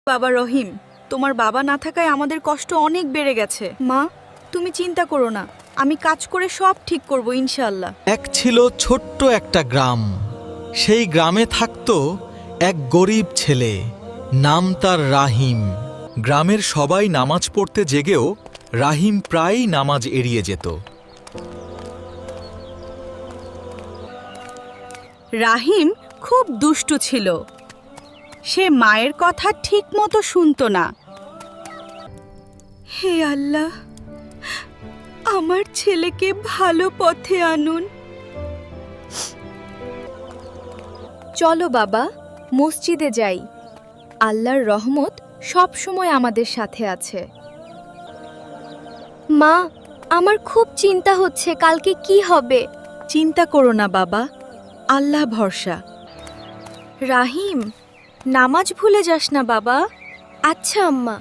বাবা রহিম, তোমার বাবা না থাকায় আমাদের কষ্ট অনেক বেড়ে গেছে। মা, তুমি চিন্তা করো না, আমি কাজ করে সব ঠিক করব ইনশাআল্লাহ। এক ছিল ছোট্ট একটা গ্রাম। সেই গ্রামে থাকতো এক গরিব ছেলে, নাম তার রাহিম। গ্রামের সবাই নামাজ পড়তে জেগেও রাহিম প্রায়ই নামাজ এড়িয়ে যেত। রাহিম খুব দুষ্টু ছিল। সে মায়ের কথা ঠিকমতো শুনতো না। হে আল্লাহ, আমার ছেলেকে ভালো পথে আনুন। চলো বাবা, মসজিদে যাই। আল্লাহর রহমত সব সময় আমাদের সাথে আছে। মা, আমার খুব চিন্তা হচ্ছে কালকে কি হবে। চিন্তা করো না বাবা, আল্লাহ ভরসা। রাহিম, নামাজ ভুলে যাস না বাবা। আচ্ছা আম্মা।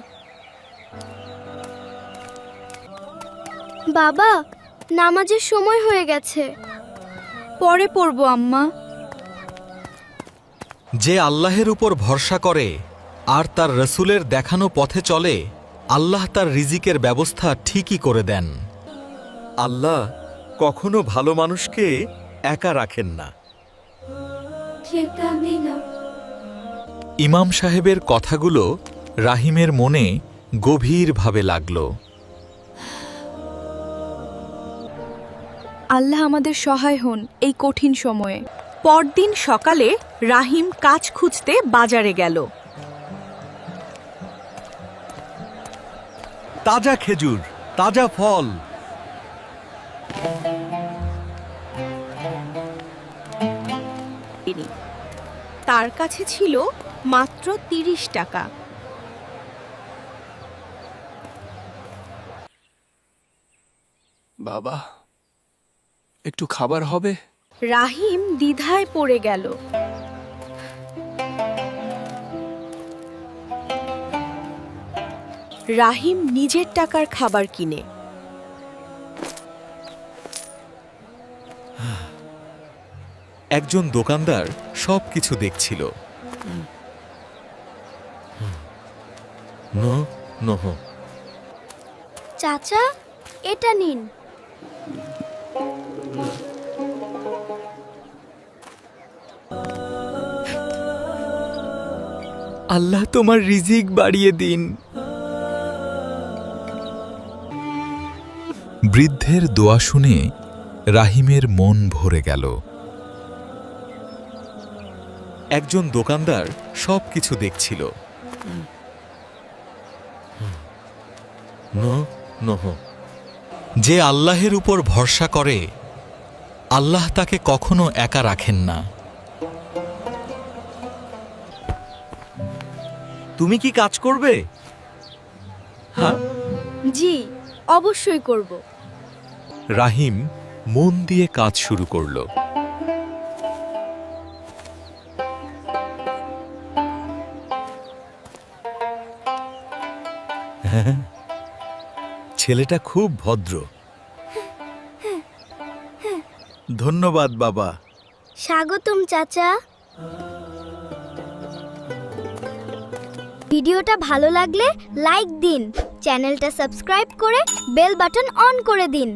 বাবা, নামাজের সময় হয়ে গেছে। পরে পড়বো আম্মা। যে আল্লাহের উপর ভরসা করে আর তার রসুলের দেখানো পথে চলে, আল্লাহ তার রিজিকের ব্যবস্থা ঠিকই করে দেন। আল্লাহ কখনো ভালো মানুষকে একা রাখেন না। ইমাম সাহেবের কথাগুলো রাহিমের মনে গভীরভাবে লাগল। আল্লাহ আমাদের সহায় হন এই কঠিন সময়ে। পরদিন সকালে রাহিম কাজ খুঁজতে বাজারে গেল। তাজা খেজুর, তাজা ফল। তার কাছে ছিল মাত্র ৩০ টাকা। বাবা, একটু খাবার হবে? রাহিম দ্বিধায় পড়ে গেল। রাহিম নিজের টাকার খাবার কিনে একজন দোকানদার সবকিছু দেখছিল। চাচা, এটা নিন। আল্লাহ তোমার রিজিক বাড়িয়ে দিন। বৃদ্ধের দোয়া শুনে রাহিমের মন ভরে গেল। একজন দোকানদার সবকিছু দেখছিল। যে আল্লাহের উপর ভরসা করে, আল্লাহ তাকে কখনো একা রাখেন না। তুমি কি কাজ করবে? জি, অবশ্যই করব। রাহিম মন দিয়ে কাজ শুরু করল। ছেলেটা খুব ভদ্র। ধন্যবাদ বাবা। স্বাগতম চাচা। ভিডিওটা ভালো লাগলে লাইক দিন, চ্যানেলটা সাবস্ক্রাইব করে বেল বাটন অন করে দিন।